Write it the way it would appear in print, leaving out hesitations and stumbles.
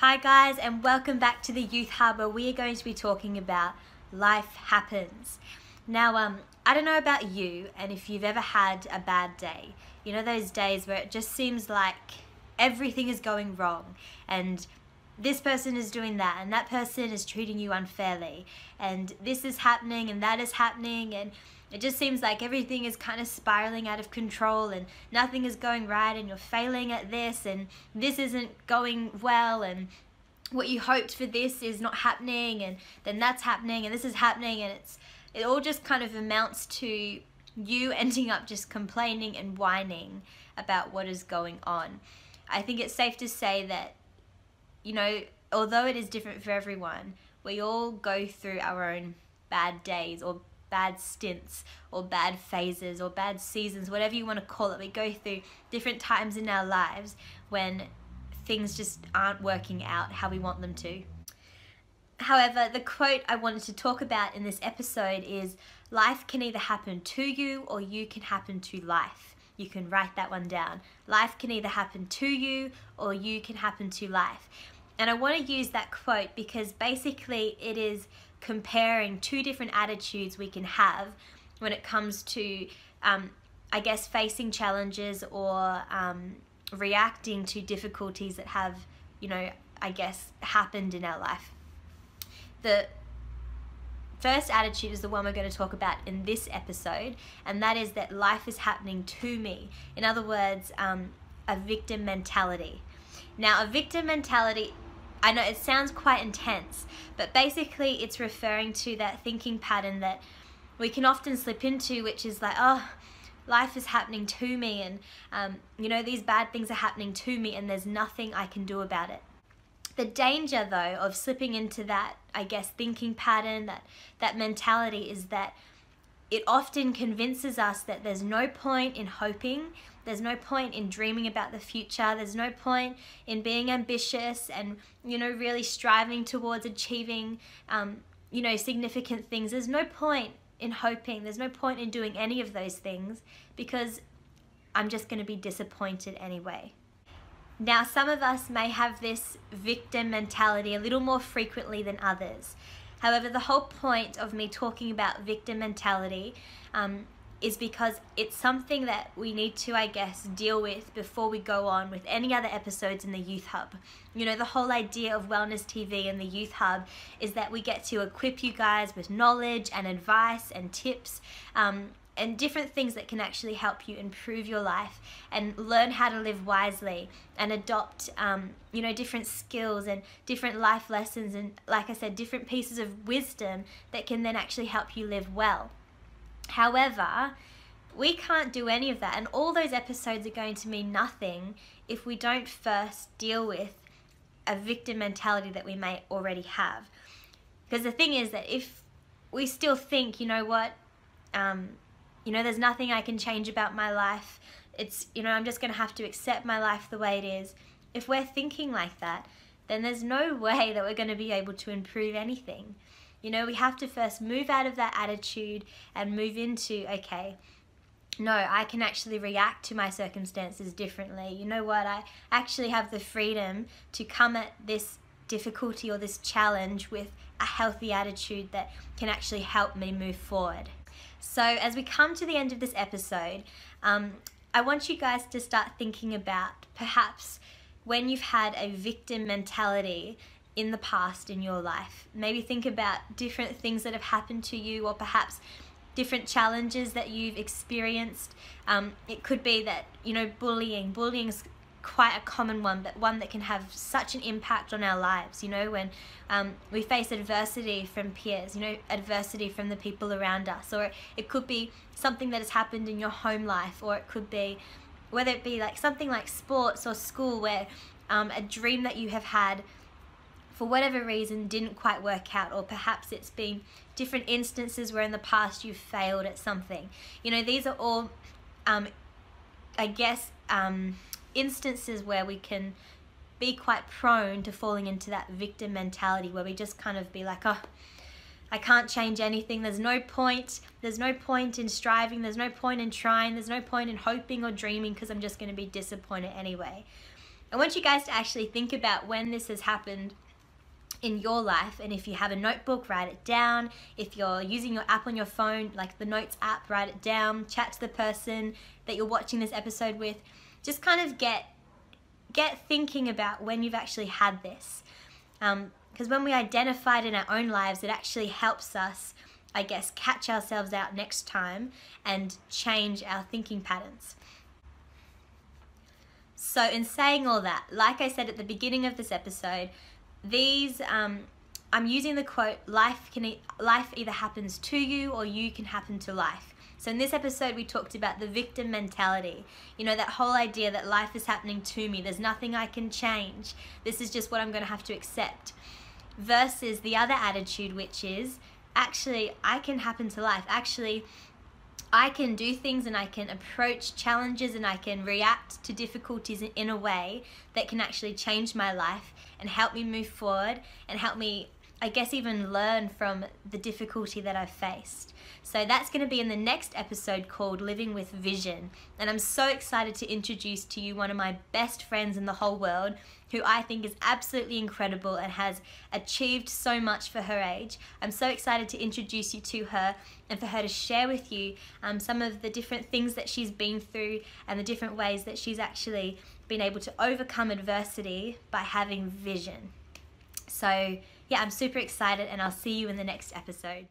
Hi guys, and welcome back to the Youth Hub, where we are going to be talking about life happens. Now, I don't know about you, and if you've ever had a bad day, you know those days where it just seems like everything is going wrong, and this person is doing that, and that person is treating you unfairly, and this is happening, and that is happening, and it just seems like everything is kind of spiraling out of control and nothing is going right, and you're failing at this and this isn't going well, and what you hoped for this is not happening, and then that's happening and this is happening, and it all just kind of amounts to you ending up just complaining and whining about what is going on. I think it's safe to say that, you know, although it is different for everyone, we all go through our own bad days or bad stints or bad phases or bad seasons, whatever you want to call it. We go through different times in our lives when things just aren't working out how we want them to. However, the quote I wanted to talk about in this episode is, life can either happen to you or you can happen to life. You can write that one down. Life can either happen to you or you can happen to life. And I want to use that quote because basically it is comparing two different attitudes we can have when it comes to, I guess, facing challenges or reacting to difficulties that have, you know, I guess, happened in our life. The first attitude is the one we're going to talk about in this episode, and that is that life is happening to me. In other words, a victim mentality. Now, a victim mentality, I know it sounds quite intense, but basically it's referring to that thinking pattern that we can often slip into, which is like, oh, life is happening to me, and you know, these bad things are happening to me and there's nothing I can do about it. The danger, though, of slipping into that, I guess, thinking pattern, that mentality, is that it often convinces us that there's no point in hoping, there's no point in dreaming about the future, there's no point in being ambitious and, you know, really striving towards achieving, you know, significant things. There's no point in hoping, there's no point in doing any of those things because I'm just going to be disappointed anyway. Now, some of us may have this victim mentality a little more frequently than others. However, the whole point of me talking about victim mentality is because it's something that we need to, I guess, deal with before we go on with any other episodes in the Youth Hub. You know, the whole idea of Wellness TV and the Youth Hub is that we get to equip you guys with knowledge and advice and tips and different things that can actually help you improve your life and learn how to live wisely and adopt, you know, different skills and different life lessons and, like I said, different pieces of wisdom that can then actually help you live well. However, we can't do any of that, and all those episodes are going to mean nothing if we don't first deal with a victim mentality that we may already have. Because the thing is that if we still think, you know what, you know, there's nothing I can change about my life, it's, you know, I'm just going to have to accept my life the way it is. If we're thinking like that, then there's no way that we're going to be able to improve anything. You know, we have to first move out of that attitude and move into, okay, no, I can actually react to my circumstances differently. You know what, I actually have the freedom to come at this difficulty or this challenge with a healthy attitude that can actually help me move forward. So as we come to the end of this episode, I want you guys to start thinking about perhaps when you've had a victim mentality in the past in your life. Maybe think about different things that have happened to you, or perhaps different challenges that you've experienced. It could be that, you know, bullying's quite a common one, but one that can have such an impact on our lives, you know, when we face adversity from peers, you know, adversity from the people around us, or it could be something that has happened in your home life, or it could be, whether it be like something like sports or school, where a dream that you have had for whatever reason didn't quite work out, or perhaps it's been different instances where in the past you've failed at something. You know, these are all, I guess, instances where we can be quite prone to falling into that victim mentality, where we just kind of be like, oh, I can't change anything, there's no point in striving, there's no point in trying, there's no point in hoping or dreaming because I'm just going to be disappointed anyway. I want you guys to actually think about when this has happened in your life, and if you have a notebook, write it down. If you're using your app on your phone, like the Notes app, write it down. Chat to the person that you're watching this episode with. Just kind of get thinking about when you've actually had this. Because when we identify it in our own lives, it actually helps us, I guess, catch ourselves out next time and change our thinking patterns. So in saying all that, like I said at the beginning of this episode, I'm using the quote, life either happens to you or you can happen to life. So in this episode we talked about the victim mentality, you know, that whole idea that life is happening to me, there's nothing I can change, this is just what I'm going to have to accept, versus the other attitude, which is actually I can happen to life. Actually I can do things and I can approach challenges and I can react to difficulties in a way that can actually change my life and help me move forward and help me, I guess, even learn from the difficulty that I've faced. So that's going to be in the next episode called Living with Vision. And I'm so excited to introduce to you one of my best friends in the whole world, who I think is absolutely incredible and has achieved so much for her age. I'm so excited to introduce you to her and for her to share with you some of the different things that she's been through and the different ways that she's actually been able to overcome adversity by having vision. So yeah, I'm super excited, and I'll see you in the next episode.